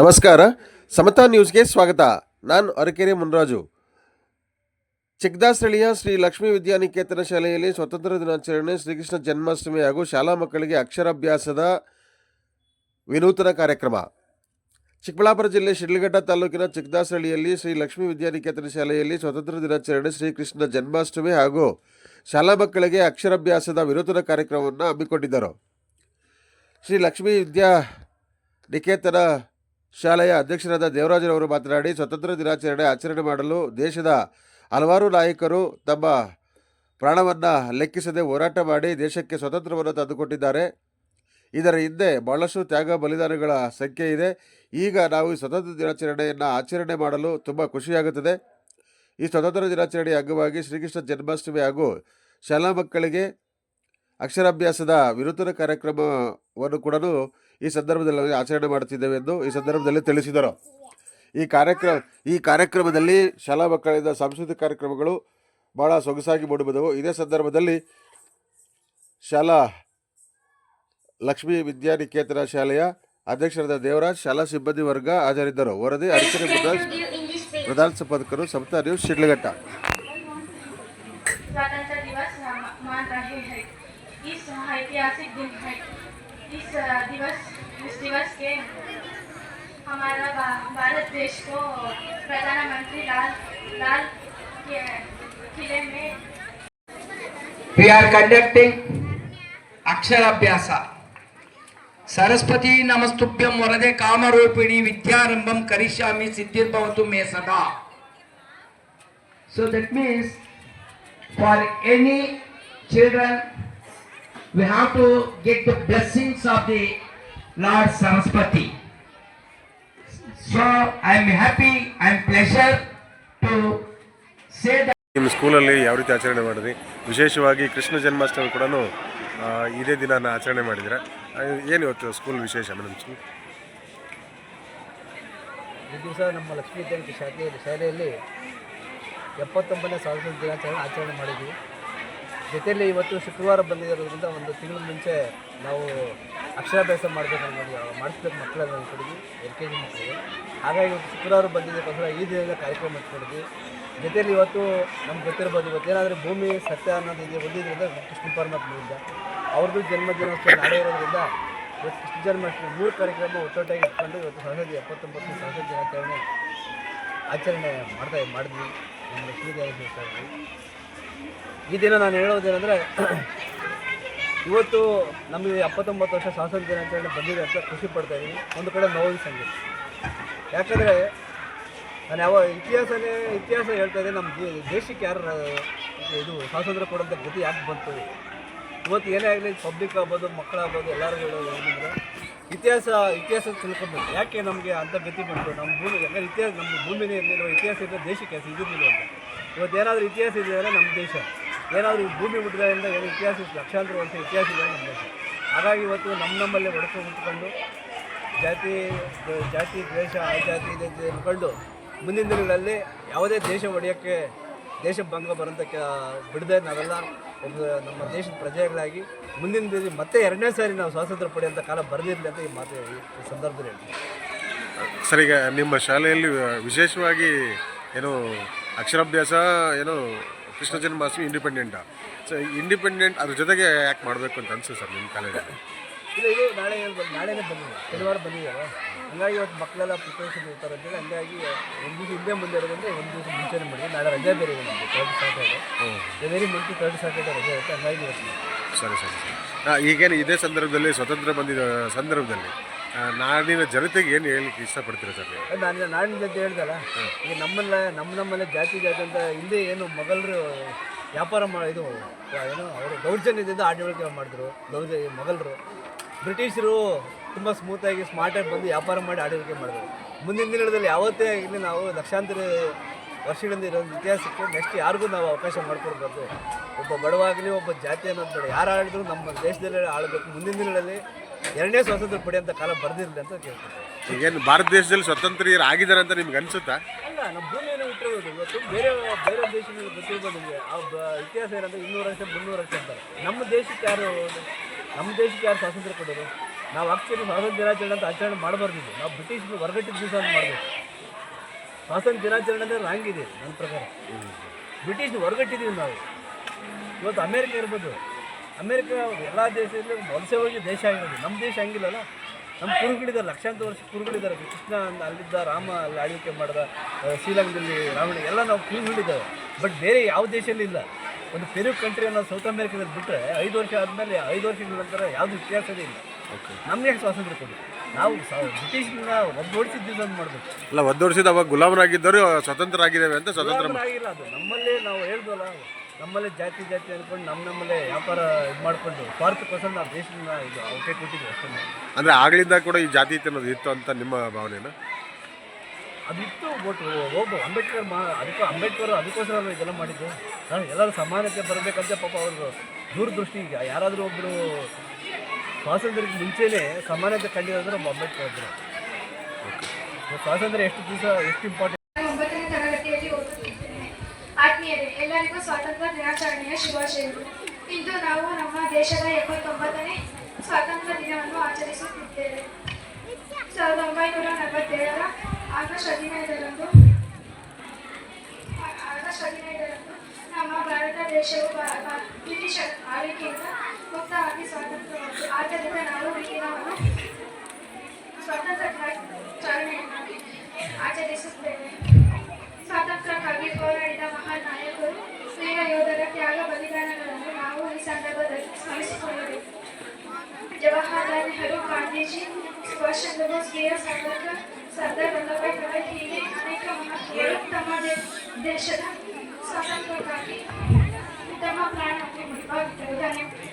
ನಮಸ್ಕಾರ. ಸಮತಾ ನ್ಯೂಸ್ಗೆ ಸ್ವಾಗತ. ನಾನು ಅರಕೆರೆ ಮುನ್ರಾಜು. ಚಿಕ್ಕದಾಸರಳ್ಳಿಯ ಶ್ರೀ ಲಕ್ಷ್ಮೀ ವಿದ್ಯಾನಿಕೇತನ ಶಾಲೆಯಲ್ಲಿ ಸ್ವಾತಂತ್ರ್ಯ ದಿನಾಚರಣೆ, ಶ್ರೀಕೃಷ್ಣ ಜನ್ಮಾಷ್ಟಮಿ ಹಾಗೂ ಶಾಲಾ ಮಕ್ಕಳಿಗೆ ಅಕ್ಷರಾಭ್ಯಾಸದ ವಿನೂತನ ಕಾರ್ಯಕ್ರಮ. ಚಿಕ್ಕಬಳ್ಳಾಪುರ ಜಿಲ್ಲೆ ಶಿಡ್ಲಘಟ್ಟ ತಾಲೂಕಿನ ಚಿಕ್ಕದಾಸರಳ್ಳಿಯಲ್ಲಿ ಶ್ರೀ ಲಕ್ಷ್ಮೀ ವಿದ್ಯಾನಿಕೇತನ ಶಾಲೆಯಲ್ಲಿ ಸ್ವಾತಂತ್ರ್ಯ ದಿನಾಚರಣೆ, ಶ್ರೀಕೃಷ್ಣ ಜನ್ಮಾಷ್ಟಮಿ ಹಾಗೂ ಶಾಲಾ ಮಕ್ಕಳಿಗೆ ಅಕ್ಷರಾಭ್ಯಾಸದ ವಿನೂತನ ಕಾರ್ಯಕ್ರಮವನ್ನು ಹಮ್ಮಿಕೊಂಡಿದ್ದರು. ಶ್ರೀ ಲಕ್ಷ್ಮೀ ವಿದ್ಯಾನಿಕೇತನ ಶಾಲೆಯ ಅಧ್ಯಕ್ಷರಾದ ದೇವರಾಜರವರು ಮಾತನಾಡಿ, ಸ್ವಾತಂತ್ರ್ಯ ದಿನಾಚರಣೆ ಆಚರಣೆ ಮಾಡಲು ದೇಶದ ಹಲವಾರು ನಾಯಕರು ತಮ್ಮ ಪ್ರಾಣವನ್ನು ಲೆಕ್ಕಿಸದೆ ಹೋರಾಟ ಮಾಡಿ ದೇಶಕ್ಕೆ ಸ್ವಾತಂತ್ರ್ಯವನ್ನು ತಂದುಕೊಟ್ಟಿದ್ದಾರೆ. ಇದರ ಹಿಂದೆ ಬಹಳಷ್ಟು ತ್ಯಾಗ ಬಲಿದಾನಗಳ ಸಂಖ್ಯೆ ಇದೆ. ಈಗ ನಾವು ಈ ಸ್ವಾತಂತ್ರ್ಯ ದಿನಾಚರಣೆಯನ್ನು ಆಚರಣೆ ಮಾಡಲು ತುಂಬ ಖುಷಿಯಾಗುತ್ತದೆ. ಈ ಸ್ವಾತಂತ್ರ್ಯ ದಿನಾಚರಣೆಯ ಅಂಗವಾಗಿ ಶ್ರೀಕೃಷ್ಣ ಜನ್ಮಾಷ್ಟಮಿ ಹಾಗೂ ಶಾಲಾ ಮಕ್ಕಳಿಗೆ ಅಕ್ಷರಾಭ್ಯಾಸದ ವಿನೂತನ ಕಾರ್ಯಕ್ರಮವನ್ನು ಕೂಡ ಈ ಸಂದರ್ಭದಲ್ಲಿ ಆಚರಣೆ ಮಾಡುತ್ತಿದ್ದೇವೆ ಎಂದು ಈ ಸಂದರ್ಭದಲ್ಲಿ ತಿಳಿಸಿದರು. ಈ ಕಾರ್ಯಕ್ರಮದಲ್ಲಿ ಶಾಲಾ ಮಕ್ಕಳಿಂದ ಸಾಂಸ್ಕೃತಿಕ ಕಾರ್ಯಕ್ರಮಗಳು ಬಹಳ ಸೊಗಸಾಗಿ ಮೂಡಿಬಂದವು. ಇದೇ ಸಂದರ್ಭದಲ್ಲಿ ಶಾಲಾ ಲಕ್ಷ್ಮೀ ವಿದ್ಯಾನಿಕೇತನ ಶಾಲೆಯ ಅಧ್ಯಕ್ಷರಾದ ದೇವರಾಜ್, ಶಾಲಾ ಸಿಬ್ಬಂದಿ ವರ್ಗ ಹಾಜರಿದ್ದರು. ವರದಿ ಅರಕೆರೆ ಮುನ್ರಾಜ್, ಪ್ರಧಾನ ಸಂಪಾದಕರು, ಸಮತಾ ನ್ಯೂಸ್, ಶಿಡ್ಲಘಟ್ಟ. ऐतिहासिक दिन है। इस दिवस के हमारा भारत देश को प्रधानमंत्री लाल किले में we are conducting अक्षराभ्यास. सरस्वती नमस्तुभ्यं वरदे कामरूपिणी विद्यारंभं करिष्यामि सिद्धिर्भवतु मे सदा. So that means for any children we have to get the blessings of the Lord Saraswati. So I am happy and pleasure to say that ನಿಮ್ಮ ಸ್ಕೂಲಲ್ಲಿ ಯಾವ ರೀತಿ ಆಚರಣೆ ಮಾಡಿದ್ರಿ? ವಿಶೇಷವಾಗಿ ಕೃಷ್ಣ ಜನ್ಮಾಷ್ಟಮಿ ಕೂಡ ಇದೇ ದಿನ ಆಚರಣೆ ಮಾಡಿದ್ರೆ ಏನು ಇವತ್ತು ಸ್ಕೂಲ್ ವಿಶೇಷ? ಮೇಡಮ್, ಸ್ಕೂಲ್ ಈ ದಿವಸ ನಮ್ಮ ಲಕ್ಷ್ಮೀ ವಿದ್ಯಾನಿಕೇತನ ಶಾಲೆಯಲ್ಲಿ 79ನೇ ಸ್ವಾತಂತ್ರ್ಯ ದಿನಾಚರಣೆ ಆಚರಣೆ ಮಾಡಿದ್ವಿ. ಜೊತೆಯಲ್ಲಿ ಇವತ್ತು ಶುಕ್ರವಾರ ಬಂದಿರೋದ್ರಿಂದ ಒಂದು ತಿಂಗಳ ಮುಂಚೆ ನಾವು ಅಕ್ಷರಾಭ್ಯಾಸ ಮಾಡಿಸ್ಬೇಕು ಮಕ್ಕಳನ್ನು ಕೊಡಿದ್ವಿ, LKG ಮಕ್ಕಳಿಗೆ. ಹಾಗಾಗಿ ಇವತ್ತು ಶುಕ್ರವಾರ ಬಂದಿದ್ದಕ್ಕೋಸ್ಕರ ಈ ದಿನದ ಕಾರ್ಯಕ್ರಮ ಇಟ್ಕೊಂಡಿದ್ವಿ. ಜೊತೆಯಲ್ಲಿ ಇವತ್ತು ನಮ್ಗೆ ಗೊತ್ತಿರ್ಬೋದು, ಇವತ್ತೇನಾದರೂ ಭೂಮಿ ಸತ್ಯ ಅನ್ನೋದು ಇದೆ ಬಂದಿದ್ದರಿಂದ ಕೃಷ್ಣ ಪರಮಾತ್ಮದಿಂದ ಅವ್ರದ್ದು ಜನ್ಮದಿನೋತ್ಸವ ನಾಳೆ ಇರೋದ್ರಿಂದ ಇವತ್ತು ಕೃಷ್ಣ ಜನ್ಮಾಷ್ಟಮಿ 3 ಕಾರ್ಯಕ್ರಮ ಒಟ್ಟೊಟ್ಟಾಗಿ ಇಟ್ಕೊಂಡು ಇವತ್ತು 79ನೇ ಸ್ವಾತಂತ್ರ್ಯ ದಿನಾಚರಣೆ ಆಚರಣೆ ಮಾಡಿದ್ವಿ ನಮ್ಮ ಲಕ್ಷ್ಮೀ ದೇವಸ್ಥಾನದಲ್ಲಿ. ಈ ದಿನ ನಾನು ಹೇಳೋದೇನೆಂದರೆ, ಇವತ್ತು ನಮಗೆ 79 ವರ್ಷ ಸ್ವಾತಂತ್ರ್ಯ ದಿನಾಚರಣೆ ಬಂದಿದೆ ಅಂತ ಖುಷಿ ಪಡ್ತಾಯಿದ್ದೀನಿ. ಒಂದು ಕಡೆ ನೋವಿನ ಸಂಗತಿ, ಯಾಕಂದರೆ ನಾನು ಇತಿಹಾಸ ಹೇಳ್ತಾ ಇದ್ದೆ. ನಮ್ಮ ದೇಶಕ್ಕೆ ಯಾರು ಇದು ಸ್ವಾತಂತ್ರ್ಯ ಕೊಡೋಂಥ ಗತಿ ಯಾಕೆ ಬಂತು? ಇವತ್ತು ಏನೇ ಆಗಲಿ, ಪಬ್ಲಿಕ್ ಆಗ್ಬೋದು, ಮಕ್ಕಳಾಗ್ಬೋದು, ಎಲ್ಲರೂ ಹೇಳೋದು ಏನಂದರೆ ಇತಿಹಾಸ ತಿಳ್ಕೊಬೇಕು. ಯಾಕೆ ನಮಗೆ ಅಂಥ ಗತಿ ಬಂತು? ನಮ್ಮ ಭೂಮಿ ಯಾಕಂದರೆ ನಮ್ಮ ಭೂಮಿನೇ ಇರಲಿಲ್ಲ, ಇತಿಹಾಸ ಇದ್ದರೆ ದೇಶಕ್ಕೆ ಇದ್ದಿರಲಿಲ್ಲ ಅಂತ. ಇವತ್ತು ಏನಾದರೂ ಇತಿಹಾಸ ಇದೆ ಅಂದರೆ ನಮ್ಮ ದೇಶ, ಏನಾದರೂ ಭೂಮಿ ಹುಟ್ಟಿದ್ರಿಂದ ಏನು ಇತಿಹಾಸ, ಲಕ್ಷಾಂತರ ವರ್ಷ ಇತಿಹಾಸ ಇದೆ ನಮ್ಮ ದೇಶ. ಹಾಗಾಗಿ ಇವತ್ತು ನಮ್ಮಲ್ಲೇ ಹೊಡ್ಕೊಂಡು ಜಾತಿ ದ್ವೇಷ, ಆ ಜಾತಿ ಇದೆ ಅಂದ್ಕೊಂಡು ಮುಂದಿನ ದಿನಗಳಲ್ಲಿ ಯಾವುದೇ ದೇಶ ಒಡೆಯೋಕ್ಕೆ, ದೇಶ ಭಂಗ ಬರೋಂಥ ಬಿಡದೆ ನಾವೆಲ್ಲ ನಮ್ಮ ದೇಶದ ಪ್ರಜೆಗಳಾಗಿ ಮುಂದಿನ ದಿನ ಮತ್ತೆ 2ನೇ ಸಾರಿ ನಾವು ಸ್ವಾತಂತ್ರ್ಯ ಪಡೆಯುವಂಥ ಕಾಲ ಬರೆದಿರಲಿ ಅಂತ ಈ ಸಂದರ್ಭದಲ್ಲಿ ಹೇಳ್ತೀವಿ. ಸರ್, ಈಗ ನಿಮ್ಮ ಶಾಲೆಯಲ್ಲಿ ವಿಶೇಷವಾಗಿ ಏನು ಅಕ್ಷರಾಭ್ಯಾಸ, ಏನು ಕೃಷ್ಣ ಜನ್ಮಾಷ್ಟಮಿ ಇಂಡಿಪೆಂಡೆಂಟಾ? ಸೊ ಇಂಡಿಪೆಂಡೆಂಟ್ ಅದ್ರ ಜೊತೆಗೆ ಯಾಕೆ ಮಾಡಬೇಕು ಅಂತ ಅನಿಸುತ್ತೆ ಸರ್ ನಿಮ್ಮ ಕಾಲೇಜಲ್ಲಿ? ಇದು ನಾಳೆನೇ ಬಂದಿದೆ, ಶನಿವಾರ ಬಂದಿದ್ದಾರೆ. ಹಂಗಾಗಿ ಇವತ್ತು ಮಕ್ಕಳೆಲ್ಲ ಪ್ರಿಪ್ರೇಷನ್ ಇರ್ತಾರೆ ಅಂತೇಳಿ ಹಂಗಾಗಿ ಒಂದು ದಿವಸ ಹಿಂದೆ ಮುಂದೆ ಇರೋದಂದರೆ ಒಂದು ದಿವಸ ಮುಂಚೆನೇ ಮಾಡಿದ್ವಿ. ನಾಳೆ ರಜೆ ಬೇರೆ ಇದೆ ನಮಗೆ, 3rd Saturday, very month 3rd Saturday ರಜೆ ಇರುತ್ತೆ. ಹಂಗಾಗಿ ಇವತ್ತು ಸರಿ. ಈಗೇನು ಇದೇ ಸಂದರ್ಭದಲ್ಲಿ ಸ್ವಾತಂತ್ರ್ಯ ಬಂದಿದ್ದ ಸಂದರ್ಭದಲ್ಲಿ ನಾಡಿನ ಜನತೆಗೆ ಏನು ಹೇಳಲಿಕ್ಕೆ ಇಷ್ಟಪಡ್ತೀರಾ ಸರ್? ನಾಡಿನ ಜನತೆ ಹೇಳ್ದಲ್ಲ, ಈಗ ನಮ್ಮಲ್ಲೇ ಜಾತಿ ಅಂತ ಹಿಂದೆ ಏನು ಮೊಘಲರು ವ್ಯಾಪಾರ ಇದು ಏನು ಅವರು ದೌರ್ಜನ್ಯದಿಂದ ಆಡಳಿತ ಮಾಡಿದ್ರು. ಮೊಘಲರು, ಬ್ರಿಟಿಷರು ತುಂಬ ಸ್ಮೂತಾಗಿ ಸ್ಮಾರ್ಟಾಗಿ ಬಂದು ವ್ಯಾಪಾರ ಮಾಡಿ ಆಡಳಿಕೆ ಮಾಡಿದ್ರು. ಮುಂದಿನ ದಿನಗಳಲ್ಲಿ ಯಾವತ್ತೇ ಇಲ್ಲಿ ನಾವು ಲಕ್ಷಾಂತರ ವರ್ಷಗಳಿಂದ ಇರೋ ಇತಿಹಾಸಕ್ಕೆ ನೆಕ್ಸ್ಟ್ ಯಾರಿಗೂ ನಾವು ಅವಕಾಶ ಮಾಡಿಕೊಡ್ಬಾರ್ದು. ಒಬ್ಬ ಬಡವಾಗಲಿ, ಒಬ್ಬ ಜಾತಿ ಅನ್ನೋದು ಬೇಡ, ಯಾರು ಆಳಿದ್ರು ನಮ್ಮ ದೇಶದಲ್ಲೇ ಆಳಬೇಕು. ಮುಂದಿನ ದಿನಗಳಲ್ಲಿ 2ನೇ ಸ್ವಾತಂತ್ರ್ಯ ಪಡೆಯುವಂಥ ಕಾಲ ಬರೆದಿರಲಿ ಅಂತ ಕೇಳ್ತೀವಿ. ಈಗೇನು ಭಾರತ ದೇಶದಲ್ಲಿ ಸ್ವತಂತ್ರ ಆಗಿದ್ದಾರೆ ಅಂತ ನಿಮ್ಗೆ ಅನಿಸುತ್ತಾ? ಅಲ್ಲ, ನಮ್ಮ ಭೂಮಿಯನ್ನು ಹುಟ್ಟಿರೋದು. ಇವತ್ತು ಬೇರೆ ದೇಶದಲ್ಲಿ ಗೊತ್ತಿರ್ಬೋದು ನಿಮಗೆ. ಇತಿಹಾಸ ಏನಂದರೆ 200 ವರ್ಷ 300 ವರ್ಷ ಅಂತಾರೆ. ನಮ್ಮ ದೇಶಕ್ಕೆ ಯಾರು ಸ್ವಾತಂತ್ರ್ಯ ಕೊಡೋರು? ನಾವು ಆ್ಯಕ್ಚುಲಿ ಸ್ವಾತಂತ್ರ್ಯ ದಿನಾಚರಣೆ ಅಂತ ಆಚರಣೆ ಮಾಡಬಾರ್ದಿದ್ದು, ನಾವು ಬ್ರಿಟಿಷ್ ಹೊರಗಟ್ಟಿದ್ದ ದಿವಸ ಅಂತ ಮಾಡಬೇಕು. ಸ್ವಾತಂತ್ರ್ಯ ದಿನಾಚರಣೆ ಅಂದರೆ ರಾಂಗ್ ಇದೆ ನನ್ನ ಪ್ರಕಾರ. ಬ್ರಿಟಿಷ್ ಹೊರಗಟ್ಟಿದ್ದೀವಿ ನಾವು. ಇವತ್ತು ಅಮೇರಿಕ ಇರ್ಬೋದು, ಅಮೇರಿಕ ಎಲ್ಲ ದೇಶದಲ್ಲಿ ವಲಸೆ ಹೋಗಿ ದೇಶ ಆಗಿರೋದು. ನಮ್ಮ ದೇಶ ಹಂಗಿಲ್ಲಲ್ಲ. ನಮ್ಮ ಕುರುಗಳಿದ್ದಾರೆ, ಲಕ್ಷಾಂತರ ವರ್ಷ ಕುರುಗಳಿದ್ದಾರೆ. ಕೃಷ್ಣ ಅಲ್ಲಿದ್ದ, ರಾಮ ಅಲ್ಲಿ ಆಳ್ವಿಕೆ ಮಾಡಿದ, ಶ್ರೀಲಂಕಾದಲ್ಲಿ ರಾವಣ ಎಲ್ಲ ನಾವು ಕುರುಗಳಿದ್ದಾವೆ. ಬಟ್ ಬೇರೆ ಯಾವ ದೇಶದಲ್ಲಿ ಇಲ್ಲ. ಒಂದು ಪೆರು ಕಂಟ್ರಿ ಅನ್ನೋದು ಸೌತ್ ಅಮೇರಿಕಾದಲ್ಲಿ ಬಿಟ್ಟರೆ 5 ವರ್ಷ ಆದಮೇಲೆ 5 ವರ್ಷಗಳ ನಂತರ ಯಾವುದು ಇತಿಹಾಸವೇ ಇಲ್ಲ. ನಮಗೆ ಸ್ವಾತಂತ್ರ್ಯ ಕೊಡಿ. ನಾವು ಬ್ರಿಟಿಷ್ನ ಒದ್ದೋಡಿಸಿದ್ದು ಅಂತ ಮಾಡಬೇಕು. ಅಲ್ಲ, ಒದ್ದೋಡಿಸಿದ ಅವಾಗ ಗುಲಾಮರಾಗಿದ್ದರು ಸ್ವತಂತ್ರರಾಗಿದ್ದೇವೆ ಅಂತ ಸ್ವತಂತ್ರ ಆಗಿಲ್ಲ. ಅದು ನಮ್ಮಲ್ಲೇ ನಾವು ಹೇಳ್ದಲ್ಲ, ನಮ್ಮಲ್ಲೇ ಜಾತಿ ಅಂದ್ಕೊಂಡು ನಮ್ಮಲ್ಲೇ ವ್ಯಾಪಾರ ಇದು ಮಾಡಿಕೊಂಡು ಸ್ವಾರ್ಥಕ್ಕೋಸ್ಕರ ನಾವು ದೇಶದಿಂದ ಇದು ಅವಕಾಶ ಕೊಟ್ಟಿದ್ದೀವಿ ಅಷ್ಟೇ. ಅಂದರೆ ಆಗಲಿಂದ ಕೂಡ ಈ ಜಾತಿ ಅನ್ನೋದು ಇತ್ತು ಅಂತ ನಿಮ್ಮ ಭಾವನೆನ? ಅದಿತ್ತು. ಬಟ್ ಅಂಬೇಡ್ಕರ್ ಅದಕ್ಕೋಸ್ಕರ ಇದೆಲ್ಲ ಮಾಡಿದ್ದು. ಎಲ್ಲರೂ ಸಮಾನತೆ ಬರಬೇಕಂತ ಪಾಪ ಅವ್ರದ್ದು ದೂರದೃಷ್ಟಿ. ಈಗ ಯಾರಾದರೂ ಒಬ್ಬರು ಸ್ವಾತಂತ್ರ್ಯಕ್ಕೆ ಮುಂಚೆನೇ ಸಮಾನತೆ ಕಂಡಿರೋದ್ರೆ ಅಂಬೇಡ್ಕರ್ ಒಬ್ಬರು. ಸ್ವಾತಂತ್ರ್ಯ ಎಷ್ಟು ದಿವಸ ಎಷ್ಟು ಇಂಪಾರ್ಟೆಂಟ್. 9ನೇ ತರಗತಿಯಲ್ಲಿ ಓದುತ್ತಿದ್ದೇನೆ. ಆತ್ಮೀಯರೇ, ಎಲ್ಲರಿಗೂ ಸ್ವಾತಂತ್ರ್ಯ ದಿನಾಚರಣೆಯ ಶುಭಾಶಯಗಳು. ಇಂದು ನಾವು ನಮ್ಮ ದೇಶದ 79ನೇ ಸ್ವಾತಂತ್ರ್ಯ ದಿನವನ್ನು ಆಚರಿಸುತ್ತಿದ್ದೇವೆ. 1947ರ ಆಗಸ್ಟ್ 15ರಂದು ನಮ್ಮ ಭಾರತ ದೇಶವು ಬ್ರಿಟಿಷ್ ಆಳ್ವಿಕೆಯಿಂದ ಮುಕ್ತವಾಗಿ ಸ್ವಾತಂತ್ರ್ಯವಾಯಿತು. ಆದ್ದರಿಂದ ನಾವು ಈ ದಿನವನ್ನು ಸ್ವಾತಂತ್ರ್ಯ ದಿನಾಚರಣೆಯನ್ನಾಗಿ ಆಚರಿಸುತ್ತೇವೆ. ಸ್ವಾತಂತ್ರ್ಯಕ್ಕಾಗಿ ಹೋರಾಡಿದ ಮಹಾನ್ ನಾಯಕರು, ವೀರ ಯೋಧರ ತ್ಯಾಗ ಬಲಿದಾನಗಳನ್ನು ನಾವು ಈ ಸಂದರ್ಭದಲ್ಲಿ ಸ್ಮರಿಸಿಕೊಳ್ಳಬೇಕು. ಜವಾಹರಲಾಲ್ ನೆಹರು, ಗಾಂಧೀಜಿ, ಸುಭಾಷ್ ಚಂದ್ರ ಬೋಸ್, ವೀರ ಸಾವರ್ಕರ್, ಸರ್ದಾರ್ ವಲ್ಲಭಭಾಯ್ ಪಟೇಲ್ ಹೀಗೆ ಅನೇಕ ಮಹನೀಯರು ತಮ್ಮ ದೇಶದ ಸ್ವಾತಂತ್ರ್ಯಕ್ಕಾಗಿ ತಮ್ಮ ಪ್ರಾಣವನ್ನು ಮುಡಿಪಾಗಿದ್ದರು. ಧನ್ಯವಾದ.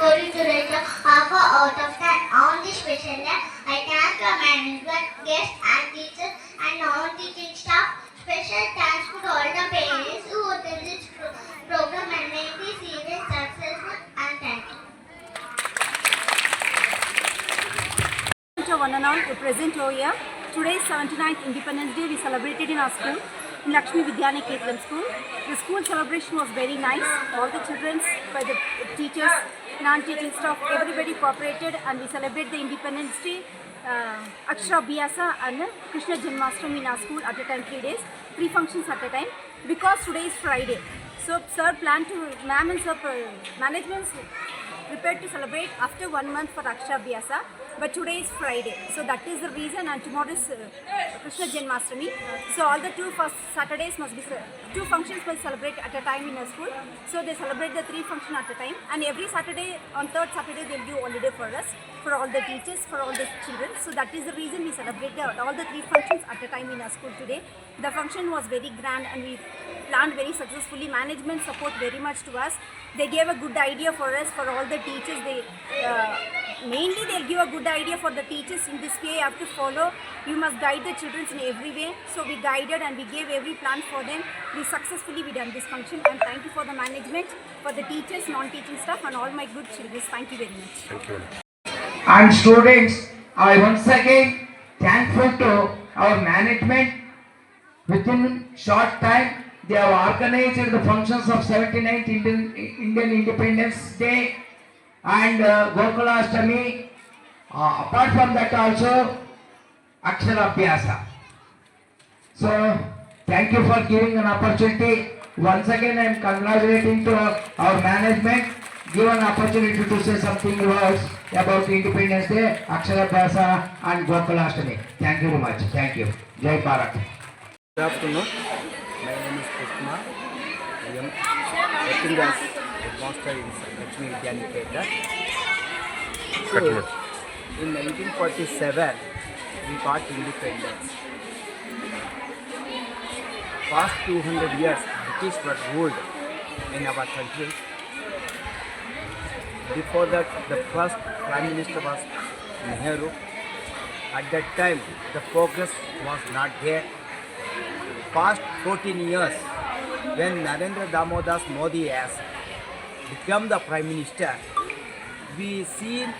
Going to raise the half out of time on this special day. I thank the management, guests and teachers and non-teaching staff. Special thanks to all the parents who attended this program and made this event successful, and thank you. To one and all who present over here. Today is 79th Independence Day. We celebrated in our school, in Lakshmi Vidyaniketan school. The school celebration was very nice. All the children, by the teachers, non-teaching staff, everybody cooperated, and we celebrate the Independence Day, Akshara Abhyasa and Krishna Janmashtami in our school at a time, 3 days, 3 functions at a time, because today is Friday. So sir planned to, ma'am and sir, management prepared to celebrate after 1 month for Akshara Abhyasa, but today is Friday, so that is the reason, and tomorrow is Krishna Janmashtami. So all the 2 first Saturdays must be 2 functions must celebrate at a time in a school. So they celebrate the 3 functions at a time, and every Saturday, on 3rd Saturday, they'll give holiday for us, for all the teachers, for all the children. So that is the reason we celebrate all the 3 functions at a time in our school today. The function was very grand and we planned very successfully. Management support very much to us. They gave a good idea for us, for all the teachers. They mainly they'll give a good idea for the teachers. In this way you have to follow, you must guide the children in every way. So we guided and we gave every plan for them. We successfully done this function, and thank you for the management, for the teachers, non-teaching staff, and all my good children. Thank you very much. Thank you. And students, I once again thankful to our management. Within short time, they have organized the functions of 79th Indian Independence Day and Gokulashtami. Apart from that also, Akshara Abhyasa. So, thank you for giving an opportunity. Once again, I am congratulating to our management. Give an opportunity to say something words about Independence Day, Akshara Abhyasa and Gokulashtami. Thank you very much. Thank you. Jai Bharat. Good afternoon. My name is Krishna. I am working as headmaster in Lakshmi Vidyaniketan. So, in 1947, we got independence. Past 200 years, British were ruled in our country. Before that, the first Prime Minister was Nehru. At that time, the progress was not there. Past 14 years, when Narendra Damodar Modi has become the Prime Minister, we seen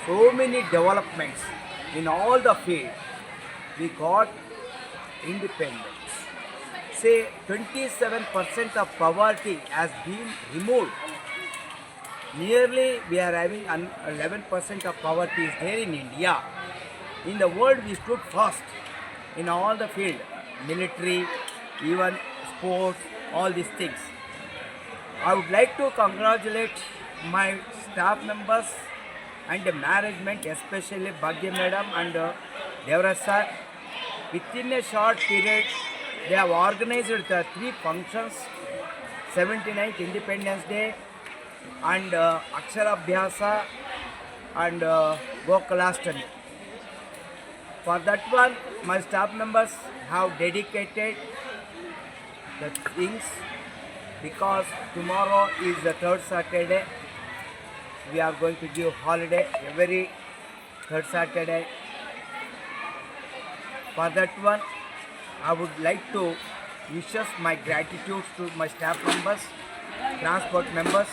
so many developments in all the fields. We got independence. Say 27% of poverty has been removed. Nearly we are having 11% of poverty is there in India. In the world we stood first in all the field, military, even sports, all these things. I would like to congratulate my staff members and the management, especially Bhagya Madam and Devraj sir. Within a short period, they have organized the 3 functions, 79th Independence Day and Aksharabhyasa and Gokulashtami. For that one, my staff members have dedicated the things because tomorrow is the 3rd Saturday. We are going to give holiday every 3rd Saturday. For that one, I would like to wishes my gratitude to my staff members, transport members,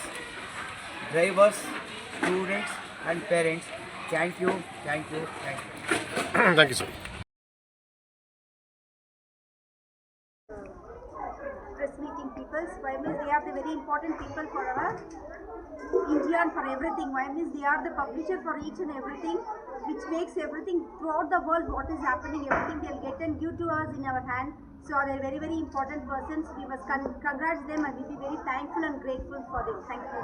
drivers, students and parents. Thank you, thank you, thank you. Thank you sir. Press meeting peoples. Why means they are the very important people for our India and for everything. Why means they are the publisher for each and everything, which makes everything throughout the world what is happening, everything they'll get and give to us in our hand. So they're very, very important persons. We must congratulate them and we'll be very thankful and grateful for them. Thank you.